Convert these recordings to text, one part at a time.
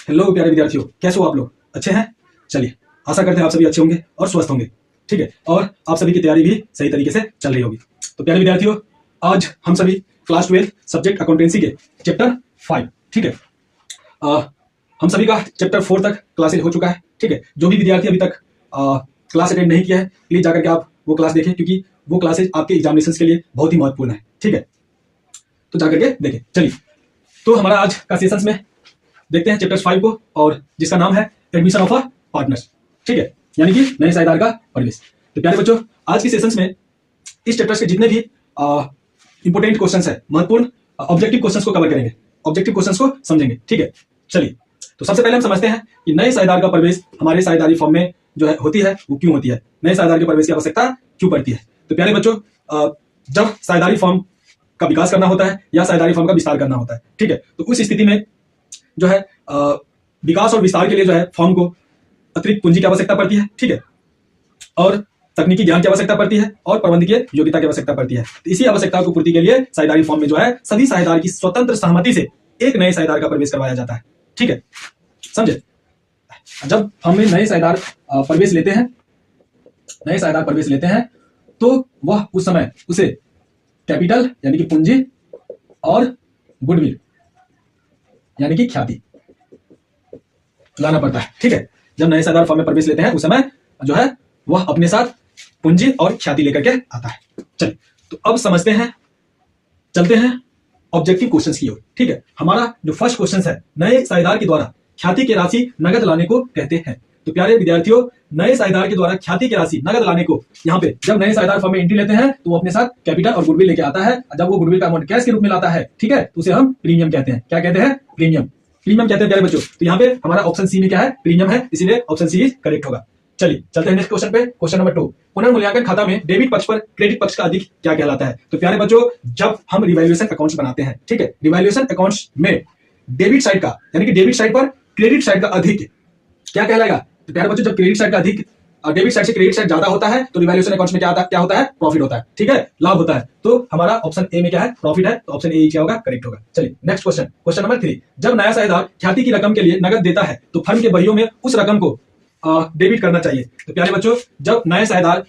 Hello प्यारे विद्यार्थियों, कैसे हो आप लोग? अच्छे हैं? चलिए, आशा करते हैं आप सभी अच्छे होंगे और स्वस्थ होंगे। ठीक है, और आप सभी की तैयारी भी सही तरीके से चल रही होगी। तो प्यारे विद्यार्थियों, आज हम सभी क्लास 12 सब्जेक्ट अकाउंटेंसी के चैप्टर 5, ठीक है, हम सभी का चैप्टर 4 तक क्लासेज हो चुका है। ठीक है, जो भी विद्यार्थी अभी तक क्लास अटेंड नहीं किया है, प्लीज जाकर के आप वो क्लास देखें, क्योंकि वो क्लासेज आपके एग्जामिनेशन के लिए बहुत ही महत्वपूर्ण है। ठीक है, तो जाकर के देखें। चलिए, तो हमारा आज का सेशंस में देखते हैं चैप्टर 5 को, और जिसका नाम है एडमिशन ऑफ अ पार्टनर्स। ठीक है, यानी कि नए साझेदार का प्रवेश। तो प्यारे बच्चों, आज की सेशंस में इस चैप्टर के जितने भी इंपोर्टेंट क्वेश्चंस है, महत्वपूर्ण ऑब्जेक्टिव क्वेश्चंस को कवर करेंगे, ऑब्जेक्टिव क्वेश्चंस को समझेंगे। ठीक है, चलिए, तो सबसे पहले हम समझते हैं कि नए साझेदार का प्रवेश हमारे साझेदारी फॉर्म में जो है होती है वो क्यों होती है, नए साझेदार के प्रवेश की आवश्यकता क्यों पड़ती है। तो प्यारे बच्चों, जब साझेदारी फॉर्म का विकास करना होता है या साझेदारी फॉर्म का विस्तार करना होता है, ठीक है, तो उस स्थिति में जो है विकास और विस्तार के लिए जो है फॉर्म को अतिरिक्त पूंजी की आवश्यकता पड़ती है। ठीक है, और तकनीकी ज्ञान की आवश्यकता पड़ती है और प्रबंधकीय योग्यता की आवश्यकता पड़ती है। तो इसी आवश्यकता को पूर्ति के लिए साझेदारी फॉर्म में जो है सभी साझेदार की स्वतंत्र सहमति से एक नए साझेदार का प्रवेश करवाया जाता है। ठीक है, समझे? जब हम नए साझेदार प्रवेश लेते हैं, नए साझेदार प्रवेश लेते हैं, तो वह उस समय उसे कैपिटल यानी कि पूंजी और गुडविल यानी कि ख्याति लाना पड़ता है। ठीक है, जब नए साझेदार फॉर्म में प्रवेश लेते हैं उस समय जो है वह अपने साथ पूंजी और ख्याति लेकर के आता है। चलिए, तो अब समझते हैं, चलते हैं ऑब्जेक्टिव क्वेश्चंस की ओर। ठीक है, हमारा जो फर्स्ट क्वेश्चन है, नए साझेदार के द्वारा ख्याति की राशि नगद लाने को कहते हैं। तो प्यारे विद्यार्थियों, नए साझेदार के द्वारा ख्याति की राशि नगद लाने को, यहाँ पे जब नए साझेदार फॉर्म में एंट्री लेते हैं तो वो अपने साथ कैपिटल और गुडविल लेके आता है। जब वो गुडविल का अमाउंट कैश के रूप में लाता है, ठीक है, तो उसे हम प्रीमियम कहते हैं। क्या कहते हैं? प्रीमियम। प्रीमियम कहते हैं प्यारे बच्चों। तो यहाँ पे हमारा ऑप्शन सी में क्या है? प्रीमियम है, इसीलिए ऑप्शन सी करेक्ट होगा। चलिए, चलते हैं नेक्स्ट क्वेश्चन पे। क्वेश्चन नंबर 2, पुनर्मूल्यांकन खाता में डेबिट पक्ष पर क्रेडिट पक्ष का अधिक क्या कहलाता है? तो प्यारे बच्चों, जब हम रिवैल्यूएशन अकाउंट्स बनाते हैं, ठीक है, रिवैल्यूएशन अकाउंट्स में डेबिट साइड का यानी कि डेबिट साइड पर क्रेडिट साइड का अधिक क्या कहलाएगा? तो प्यारे बच्चों, जब क्रेडिट साइड का अधिक डेबिट साइड से क्रेडिट साइड ज्यादा होता है तो रिवैल्यूएशन अकाउंट्स में क्या होता है? प्रॉफिट होता है। ठीक है, लाभ होता है। तो हमारा ऑप्शन ए में क्या है? प्रॉफिट है, तो ऑप्शन ए क्या होगा? करेक्ट होगा। चलिए, नेक्स्ट क्वेश्चन, क्वेश्चन नंबर 3, जब नया साझेदार ख्याति की रकम के लिए नगद देता है तो फर्म के बहियों में उस रकम को डेबिट करना चाहिए। तो प्यारे बच्चों, जब नया साझेदार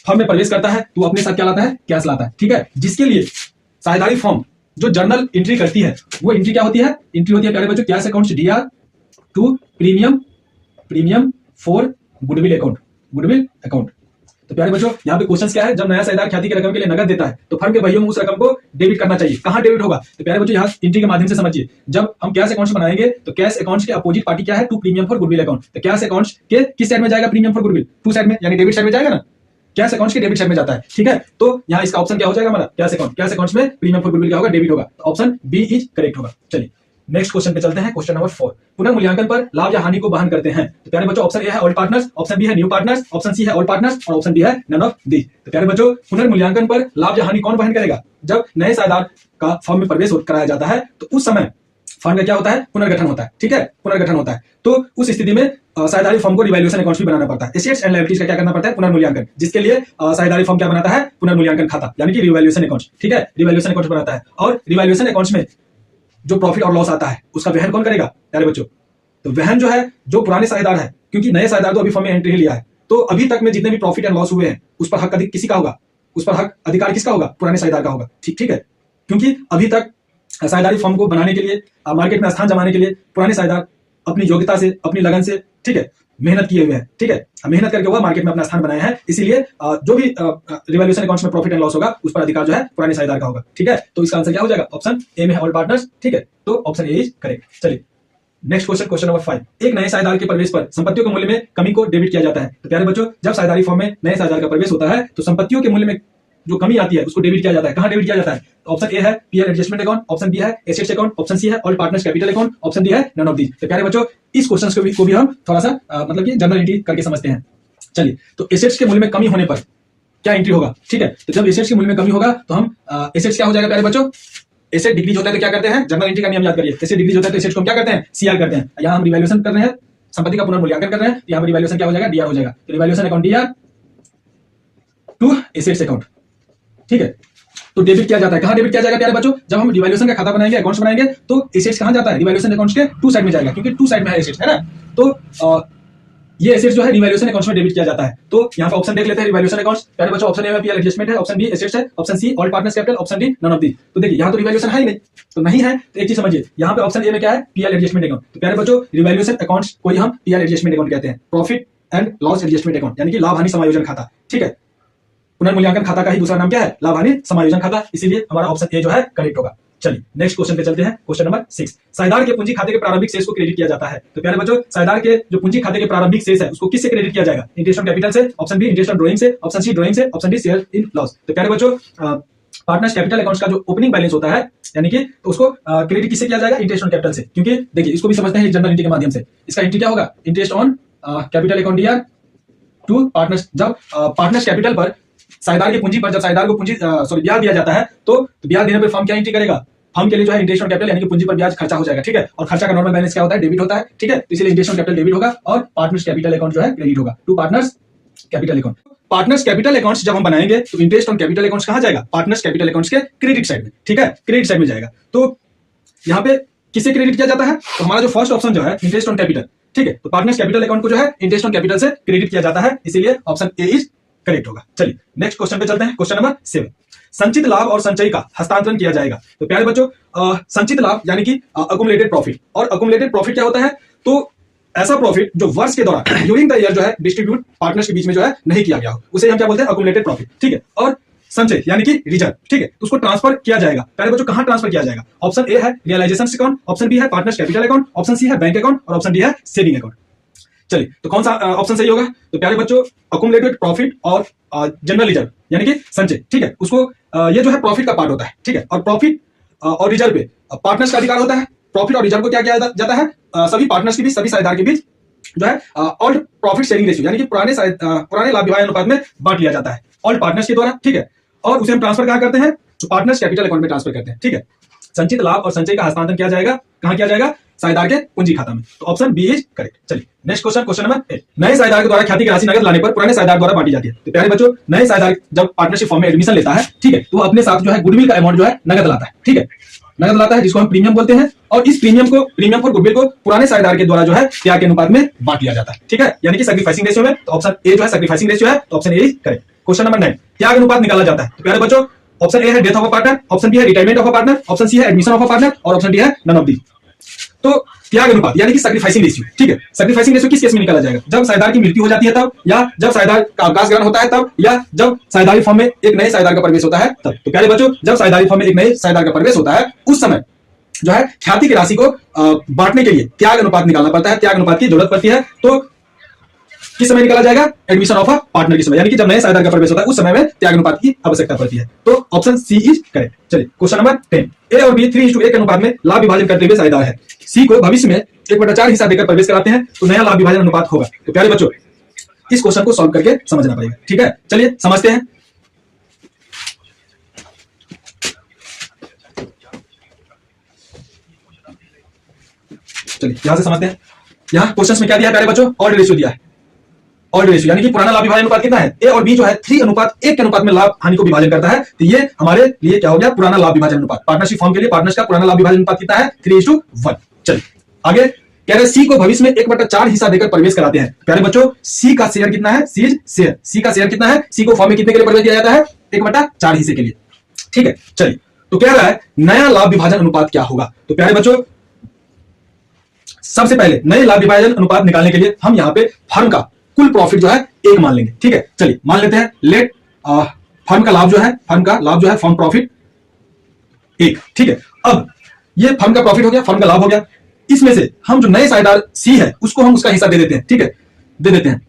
फर्म में प्रवेश करता है तो अपने साथ क्या लाता है? कैश लाता है। ठीक है, जिसके लिए साझेदारी फर्म जो जर्नल एंट्री करती है वो एंट्री क्या होती है? एंट्री होती है प्यारे बच्चों cash account DR to premium for goodwill account. तो प्यारे बच्चों, यहाँ पे क्वेश्चन क्या है? जब नया साझेदार ख्याति की रकम के लिए नगद देता है तो फर्म के बहियों में उस रकम को डेबिट करना चाहिए। कहां डेबिट होगा? तो प्यारे बच्चों, यहाँ एंट्री के माध्यम से समझिए। जब हम कैश अकाउंट्स बनाएंगे तो कैश अकाउंट्स के अपोजिट पार्टी क्या है? To premium for goodwill account. तो कैश अकाउंट्स के किस साइड में जाएगा? Premium for goodwill to side में, यानी डेबिट साइड में जाएगा ना, कैश अकाउंट्स के डेबिट साइड में जाता है। ठीक है, तो यहाँ इसका ऑप्शन क्या हो जाएगा हमारा? कैश अकाउंट्स में प्रीमियम फॉर गुडविल क्या होगा? डेबिट होगा। तो ऑप्शन बी इज करेक्ट होगा। चलिए, नेक्स्ट क्वेश्चन पे चलते हैं। क्वेश्चन नंबर 4, पुनर्मूल्यांकन पर लाभ या हानि को वहन करते हैं। तो प्यारे बच्चों, ऑप्शन ए है ऑल पार्टनर्स, ऑप्शन बी है न्यू पार्टनर्स, ऑप्शन सी है ऑल पार्टनर्स और ऑप्शन डी है नन ऑफ दीज। तो प्यारे बच्चों, पुनर्मूल्यांकन पर लाभ या हानि कौन वहन करेगा? जब नए साझेदार का फर्म में प्रवेश कराया जाता है तो उस समय फर्म का क्या होता है? पुनर्गठन होता है। ठीक है, पुनर्गठन होता है। तो उस स्थिति में साझेदारी फर्म को रिवैल्यूएशन अकाउंट्स भी बनाना पड़ता है। एसेट्स एंड लायबिलिटीज का क्या करना पड़ता है? पुनर्मूल्यांकन, जिसके लिए साझेदारी फर्म क्या बनाता है? पुनर्मूल्यांकन खाता यानी कि रिवैल्यूएशन अकाउंट्स। ठीक है, रिवैल्यूएशन अकाउंट्स बनाता है, और रिवैल्यूएशन अकाउंट्स में जो प्रॉफिट और लॉस आता है उसका वहन कौन करेगा प्यारे बच्चों? तो वहन जो है जो पुराने साझेदार है, क्योंकि नए साझेदार तो अभी फर्म में एंट्री लिया है, तो अभी तक में जितने भी प्रॉफिट एंड लॉस हुए हैं उस पर हक अधिक किसी का होगा? उस पर हक अधिकार किसका होगा? पुराने साझेदार का होगा। ठीक है, क्योंकि अभी तक साझेदारी फर्म को बनाने के लिए, मार्केट में स्थान जमाने के लिए पुराने साझेदार अपनी योग्यता से, अपनी लगन से, ठीक है, मेहनत किए हुए हैं। ठीक है, मेहनत करके वो मार्केट में अपना स्थान बनाया है, इसीलिए जो भी रिवैल्यूएशन अकाउंट्स में प्रॉफिट एंड लॉस होगा उस पर अधिकार जो है पुराने साझेदार का होगा। ठीक है, तो इसका आंसर क्या हो जाएगा? ऑप्शन ए में ऑल पार्टनर्स। ठीक है, तो ऑप्शन ए इज करेक्ट। चलिए, नेक्स्ट क्वेश्चन, क्वेश्चन नंबर 5, एक नए साझेदार के प्रवेश पर संपत्तियों के मूल्य में कमी को डेबिट किया जाता है। तो प्यारे बच्चों, जब साझेदारी फर्म में नए साझेदार का प्रवेश होता है तो संपत्तियों के मूल्य में जो कमी आती है उसको डेबिट किया जाता है। कहां डेबिट किया जाता है? ऑप्शन ए है PL adjustment account, option B है एसेट्स अकाउंट, ऑप्शन सी है all partners capital account, option D है नन ऑफ दीज। तो प्यारे बच्चों, इस क्वेश्चन को भी हम थोड़ा सा मतलब कि जनरल एंट्री करके समझते हैं। चलिए, तो एसेट्स के मूल्य में कमी होने पर क्या एंट्री होगा? ठीक है, तो जब एसेट्स के मूल्य में कमी होगा तो हम एसेट्स क्या हो जाएगा प्यारे बच्चों? एसेट डिक्रीज होता है तो क्या करते हैं? जनरल एंट्री का नियम याद करिए। एसेट डिक्रीज होता है तो एसेट्स को हम क्या करते हैं? सीआर करते हैं। यहाँ हम रिवैल्यूएशन कर रहे हैं, संपत्ति का पुनर्मूल्यांकन कर रहे हैं, यहाँ पर रिवैल्यूएशन क्या हो जाएगा? डीआर हो जाएगा। तो revaluation account DR to assets account. ठीक है, तो डेबिट किया जाता है। कहां डेबिट किया जाएगा प्यारे बच्चों? जब हम रिवैल्यूएशन का खाता बनाएंगे, अकाउंट्स बनाएंगे, तो एसेट्स कहां जाता है? रिवैल्यूएशन अकाउंट्स के टू साइड में जाएगा, क्योंकि टू साइड में है एसेट्स, है ना। तो ये एसेट्स जो है रिवैल्यूएशन अकाउंट्स में डेबिट किया जाता है। तो यहाँ पे ऑप्शन देख लेते हैं रिवैल्यूएशन अकाउंट्स। प्यारे बच्चों, ऑप्शन ए में पीएल एडजस्टमेंट है, ऑप्शन बी एसेट्स है, option C all partners capital, option D none of the. तो देखिए यहाँ तो रिवैल्यूएशन है ही नहीं, तो नहीं है तो एक चीज समझिए, यहाँ पे ऑप्शन ए में क्या है? PL adjustment account. तो प्यारे बच्चों, रिवैल्यूएशन अकाउंट्स को ही हम पीएल एडजस्टमेंट अकाउंट कहते हैं, profit and loss adjustment account, यानी कि लाभ हानि समायोजन खाता। ठीक है, पुनर्मूल्यांकन खाता का ही दूसरा नाम क्या है? लाभ हानि समायोजन खाता। इसीलिए हमारा ऑप्शन ए जो है करेक्ट होगा। चलिए नेक्स्ट क्वेश्चन पे चलते हैं। क्वेश्चन नंबर 6, साझेदार के पूंजी खाते के प्रारंभिक शेष को क्रेडिट किया जाता है। तो प्यारे बच्चों, साझेदार के जो पूंजी खाते के प्रारंभिक शेष है उसको किससे क्रेडिट किया जाएगा? इंटरेस्ट ऑन कैपिटल से, option B interest on drawing से, ऑप्शन सी ड्राइंग से, option D share in loss. तो प्यारे बच्चों, पार्टनर्स कैपिटल अकाउंट्स का जो ओपनिंग बैलेंस होता है, यानी कि तो उसको क्रेडिट किससे किया जाएगा? इंटरेस्ट ऑन कैपिटल से। क्योंकि देखिए इसको भी समझते हैं जनरल एंट्री के माध्यम से। इसका एंट्री क्या होगा? Interest on capital account year to partners. जब पार्टनर्स कैपिटल पर साझेदार की पूंजी पर जब साझेदार को पूंजी ब्याज दिया जाता है, तो ब्याज देने पर फर्म क्या एंट्री करेगा? फर्म के लिए जो है इंटरेस्ट ऑन कैपिटल यानी कि पूंजी पर ब्याज खर्चा हो जाएगा। ठीक है, और खर्चा का नॉर्मल बैलेंस क्या होता है? डेबिट होता है। ठीक है, तो इसलिए इंटरेस्ट ऑन कैपिटल डेबिट होगा और पार्टनर्स कैपिटल अकाउंट जो है क्रेडिट होगा to partners capital account. Partners capital accounts जब हम बनाएंगे तो इंटरेस्ट ऑन कैपिटल अकाउंट्स कहां जाएगा? पार्टनर्स कैपिटल अकाउंट्स के क्रेडिट साइड में। ठीक है, क्रेडिट साइड में जाएगा। तो यहाँ पे किसे क्रेडिट किया जाता है? तो हमारा जो फर्स्ट ऑप्शन जो है इंटरेस्ट ऑन कैपिटल। ठीक है, तो पार्टनर्स कैपिटल अकाउंट को जो है इंटरेस्ट ऑन कैपिटल से क्रेडिट किया जाता है, इसीलिए ऑप्शन ए इज करेक्ट होगा। चलिए नेक्स्ट क्वेश्चन पे चलते हैं। क्वेश्चन नंबर 7, संचित लाभ और संचयी का हस्तांतरण किया जाएगा। तो प्यारे बच्चों, संचित लाभ यानी कि अकुमुलेटेड प्रॉफिट, और अकुमुलेटेड प्रॉफिट क्या होता है? तो ऐसा प्रॉफिट जो वर्ष के दौरान ड्यूरिंग द ईयर जो है डिस्ट्रीब्यूट पार्टनर्स के बीच में जो है नहीं किया गया हो, उसे हम क्या बोलते हैं? Accumulated profit. ठीक है, और संचय यानी कि रिजर्व। ठीक है, उसको ट्रांसफर किया जाएगा। प्यारे बच्चों, कहां ट्रांसफर किया जाएगा? ऑप्शन ए है रियलाइजेशन अकाउंट, ऑप्शन बी है partners capital account, option C है बैंक अकाउंट और ऑप्शन डी है सेविंग अकाउंट। चलिए, तो कौन सा ऑप्शन सही होगा? तो प्यारे बच्चों, अकुमुलेटेड प्रॉफिट और जनरल रिजर्व यानी कि संचय। ठीक है, उसको ये जो है प्रॉफिट का पार्ट होता है। ठीक है, और प्रॉफिट और रिजर्व पे पार्टनर्स का अधिकार होता है। प्रॉफिट और रिजर्व को क्या किया जाता है? सभी पार्टनर्स के बीच, सभी साझेदार के बीच जो है ऑल प्रॉफिट शेयरिंग रेशियो यानी कि पुराने लाभ विभाजन अनुपात में बांट लिया जाता है ऑल पार्टनर्स के द्वारा। ठीक है, और उसे हम ट्रांसफर कहां करते हैं? तो पार्टनर्स कैपिटल अकाउंट में ट्रांसफर करते हैं। ठीक है, संचित लाभ और संचय का हस्तांतरण किया जाएगा, कहां किया जाएगा? साझेदार के पूंजी खाता में। तो ऑप्शन बी इज करेक्ट। चलिए नेक्स्ट क्वेश्चन, क्वेश्चन नंबर 8, नए साझेदार के द्वारा ख्याति की राशि नगद लाने पर पुराने साझेदार द्वारा बांटी जाती है। तो प्यारे बच्चों, नए साझेदार जब पार्टनरशिप फॉर्म में एडमिशन लेता है, ठीक है, तो अपने साथ जो है गुडविल का अमाउंट जो है नगद लाता है। ठीक है, नगद लाता है, जिसको हम प्रीमियम बोलते हैं, और इस प्रीमियम फॉर गुडविल को पुराने साझेदार के द्वारा जो है त्याग के अनुपात में बांट लिया जाता है। ठीक है, यानी कि सैक्रिफाइसिंग रेशियो में। तो ऑप्शन ए जो है सैक्रिफाइसिंग रेशियो है, तो option A is correct. Question number 9, त्याग अनुपात निकाला जाता है। तो प्यारे बच्चों, ऑप्शन ए है death of a partner, option B है retirement of a partner, option C है एडमिशन ऑफ अ पार्टनर और ऑप्शन डी है नन ऑफ दी। तो त्याग अनुपात यानी कि सैक्रिफाइसिंग रेशियो। ठीक है, सैक्रिफाइसिंग रेशियो किस केस में निकाला जाएगा? जब साझेदार की मृत्यु हो जाती है तब, या जब साझेदार का अवकाश ग्रहण होता है तब, या जब साझेदारी फॉर्म में एक नए साझेदार का प्रवेश होता है तब। तो प्यारे बच्चों, जब साझेदारी फॉर्म में एक नए साझेदार का प्रवेश होता है, उस समय जो है ख्याति की राशि को बांटने के लिए त्याग अनुपात निकालना पड़ता है, त्याग अनुपात की जरूरत पड़ती है। तो किस समय निकाला जाएगा? एडमिशन ऑफ अ पार्टनर के समय, यानी कि जब नए साझेदार का प्रवेश होता है उस समय में त्याग अनुपात की आवश्यकता पड़ती है। तो ऑप्शन सी इज करेक्ट। चलिए क्वेश्चन नंबर 10, ए और बी 3:1 के अनुपात में लाभ विभाजन करते हुए साझेदार है, सी को भविष्य में 1/4 हिस्सा देकर प्रवेश कराते हैं, तो नया लाभ विभाजन अनुपात होगा। तो प्यारे बच्चों, इस क्वेश्चन को सॉल्व करके समझना पड़ेगा। ठीक है, चलिए समझते हैं। चलिए यहां से समझते हैं। यहां क्वेश्चन में क्या दिया है प्यारे बच्चों? ऑड रेशियो दिया है। ऑड रेशियो यानी कि पुराना लाभ विभाजन अनुपात कितना है? ए और बी जो है 3:1 के अनुपात में लाभ हानि को विभाजन करता है। तो ये हमारे लिए क्या हो गया? पुराना लाभ विभाजन अनुपात। पार्टनरशिप फॉर्म के लिए पार्टनर्स का पुराना लाभ विभाजन अनुपात कितना है? 3:1। चलिए आगे कह रहे सी को भविष्य में 1/4 हिस्सा देकर प्रवेश कराते हैं। प्यारे बच्चों, सी का शेयर कितना है? सी का शेयर कितना है? सी को फॉर्म में कितने के लिए प्रवेश दिया जाता है? 1/4 हिस्से के लिए। ठीक है, चलिए तो कह रहा है नया लाभ विभाजन अनुपात क्या होगा? तो प्यारे बच्चों, सबसे पहले नए लाभ विभाजन अनुपात निकालने के लिए हम यहाँ पे फर्म का कुल प्रॉफिट जो है 1 मान लेंगे। ठीक है, चलिए मान लेते हैं लेट फर्म का लाभ जो है फर्म प्रॉफिट 1। ठीक है, अब ये फर्म का प्रॉफिट हो गया, फर्म का लाभ हो गया। इसमें से हम जो नए साझेदार सी है उसको हम उसका हिस्सा दे देते हैं। ठीक है, दे देते हैं।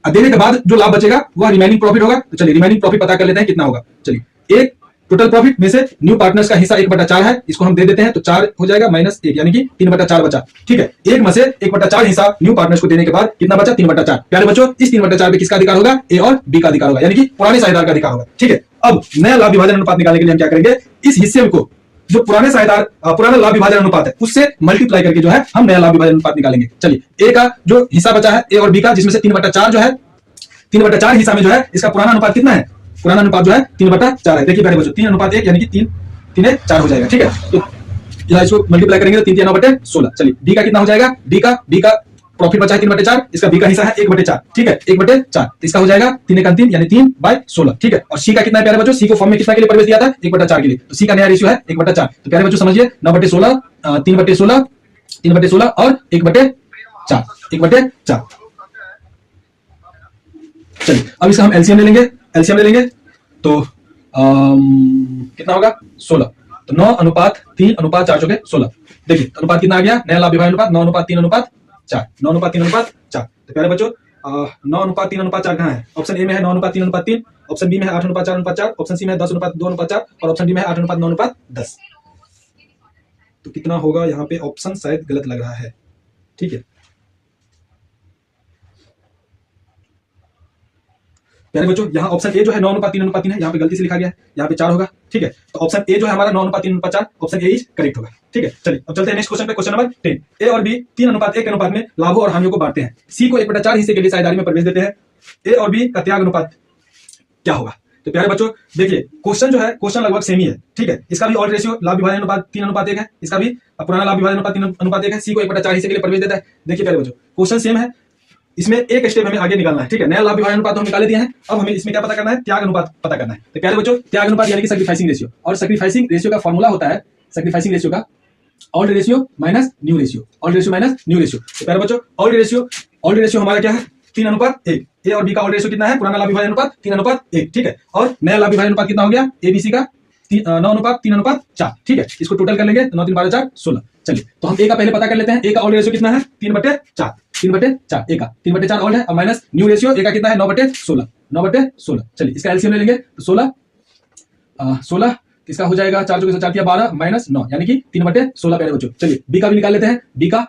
देने के बाद जो लाभ बचेगा वह रिमेनिंग प्रॉफिट होगा। तो चलिए रिमेनिंग प्रॉफिट पता कर लेते हैं कितना होगा। चलिए, एक टोटल प्रॉफिट में से न्यू पार्टनर्स का हिस्सा 1/4 है, इसको हम दे देते हैं, तो 4 हो जाएगा -1 यानी कि 3/4 बचा। ठीक है, 1 में से 1/4 हिस्सा न्यू पार्टनर्स को देने के बाद कितना बचा? 3/4। प्यारे बच्चों, इस 3/4 पे किसका अधिकार होगा? ए और बी का अधिकार होगा, यानी कि पुराने साझेदार का अधिकार होगा। ठीक है, अब नया लाभ विभाजन अनुपात निकालने के लिए हम क्या करेंगे? इस हिस्से को जो पुराने साझेदार पुराना लाभ विभाजन अनुपात है उससे मल्टीप्लाई करके जो है हम नया लाभ विभाजन अनुपात निकालेंगे। चलिए, ए का जो हिस्सा बचा है ए और बी का, जिसमें से 3/4 जो है 3/4 हिस्सा में जो है इसका पुराना अनुपात कितना है? पुराना अनुपात जो है 3/4 है। देखिए प्यारे बच्चों 3:1 यानी कि 3:4 हो जाएगा। ठीक है, तो यहाँ इसको मल्टीप्लाई करेंगे तो 3×3 = 9/16। चलिए डी का कितना हो जाएगा, डी का प्रॉफिट बचा है 3/4, इसका बी का हिस्सा है 1/4। ठीक है, 1/4 इसका हो जाएगा 3×3 यानी 3/16। ठीक है, और सी का कितना है प्यारे बच्चों, सी को फॉर्म में कितना के लिए प्रवेश दिया था, 1/4 के लिए, तो सी का नया रेशियो है 1/4। तो प्यारे बच्चों समझिए 9/16, 3/16, 3/16 और 1/4, 1/4। चलिए अब इसका हम एलसीएम ले लेंगे, एलसीएम ले लेंगे तो कितना होगा 16। तो 9:3:4 16। देखिए अनुपात कितना आ गया, नया लाभ विभाजन अनुपात 9:3:4, 9:3:4। तो प्यारे बच्चों 9:3:4 कहाँ है, ऑप्शन ए में है 9:3:3, ऑप्शन बी में है 8:4:4, ऑप्शन सी में है 10:2:4 और ऑप्शन डी में है 8:9:10। तो कितना होगा, यहाँ पे ऑप्शन शायद गलत लग रहा है। ठीक है प्यारे बच्चों, यहाँ ऑप्शन ए जो है 9:3:3 है, यहाँ पे गलती से लिखा गया है, यहाँ पे 4 होगा। ठीक है, तो ऑप्शन ए जो है हमारा 9:3:4, ऑप्शन ए इज करेक्ट होगा। ठीक है, चलिए अब चलते हैं नेक्स्ट क्वेश्चन पे, क्वेश्चन नंबर 10। ए और बी 3:1 के अनुपात में लाभों और हानियों को बांटते हैं। सी को 1/4 हिस्से के लिए साझेदारी में प्रवेश देते हैं। ए और बी का त्याग अनुपात क्या होगा। तो प्यारे बच्चों देखिए क्वेश्चन जो है, क्वेश्चन लगभग सेम ही है। ठीक है, इसका भी ऑल रेशियो लाभ विभाजन अनुपात 3:1 है, इसका भी पुराना लाभ विभाजन अनुपात 3:1 है। सी को 1/4 हिस्से के लिए प्रवेश देता है। देखिए प्यारे बच्चों क्वेश्चन सेम है, इसमें एक स्टेप हमें आगे निकालना है। ठीक है, नया लाभ विभाजन अनुपात तो हम निकाले दिए हैं, अब हमें इसमें क्या पता करना है, त्याग अनुपात पता करना है। तो प्यारे बच्चों त्याग अनुपात यानी कि सैक्रिफाइसिंग रेशियो, और सैक्रिफाइसिंग रेशियो का फॉर्मूला होता है, सैक्रिफाइसिंग रेशियो का old ratio minus new ratio, old ratio minus new ratio. तो प्यारे बच्चों ऑल्ड रेशियो हमारा क्या है 3:1। ए और बी का ऑल्ड रेशियो कितना है, पुराना लाभ विभाजन अनुपात 3:1। ठीक है, और नया लाभ विभाजन अनुपात कितना हो गया, एबीसी का 9:3:4। ठीक है, इसको टोटल कर लेंगे 9 3 12 4 16। चलिए तो हम ए का पहले पता कर लेते हैं, ए का ऑल्ड रेशियो कितना है 3/4, 3/4 ए का 3/4 ऑल्ड है, और माइनस न्यू रेशियो ए का कितना है 9/16, 9/16। चलिए इसका एलसीएम ले लेंगे तो 16 इसका हो जाएगा 4 4 4 12 माइनस 9 यानी कि 3/16 प्यारे बच्चों। चलिए बी का भी निकाल लेते हैं, बी का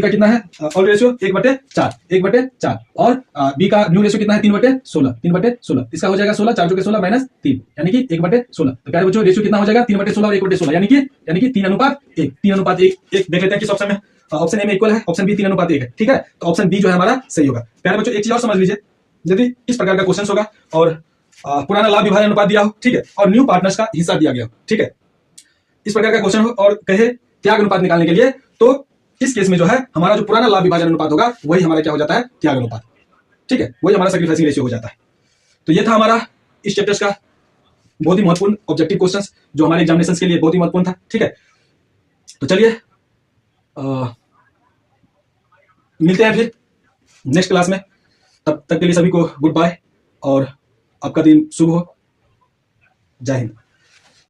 कितना है ऑल्ड रेशियो 1/4 और बी का न्यू रेशियो कितना है 3/16, 3/16 इसका हो जाएगा 16 4 16 माइनस 3 यानी कि 1/16। तो प्यारे बच्चों रेशियो कितना हो जाएगा 3/16 और 1/16 यानी कि 3:1, 3:1 देख लेते हैं किस ऑप्शन में, ऑप्शन ए में इक्वल है, ऑप्शन बी 3:1 है। ठीक है, तो ऑप्शन बी जो है हमारा सही होगा। प्यारे बच्चों एक चीज और समझ लीजिए, यदि इस प्रकार का क्वेश्चन होगा और पुराना लाभ विभाजन अनुपात दिया हो, ठीक है, और न्यू पार्टनर्स का हिस्सा दिया गया हो, ठीक है, इस प्रकार का क्वेश्चन हो और कहे त्याग अनुपात निकालने के लिए, तो इस केस में जो है हमारा जो पुराना लाभ विभाजन अनुपात होगा वही हमारा क्या हो जाता है त्याग अनुपात। ठीक है, वही हमारा सैक्रिफाइसिंग रेशियो हो जाता है। तो ये था हमारा इस चैप्टर्स का बहुत ही महत्वपूर्ण ऑब्जेक्टिव क्वेश्चंस जो हमारे एग्जामिनेशंस के लिए बहुत ही महत्वपूर्ण था। ठीक है, तो चलिए मिलते हैं फिर नेक्स्ट क्लास में, तब तक के लिए सभी को गुड बाय और आपका दिन शुभ हो। जय हिंद।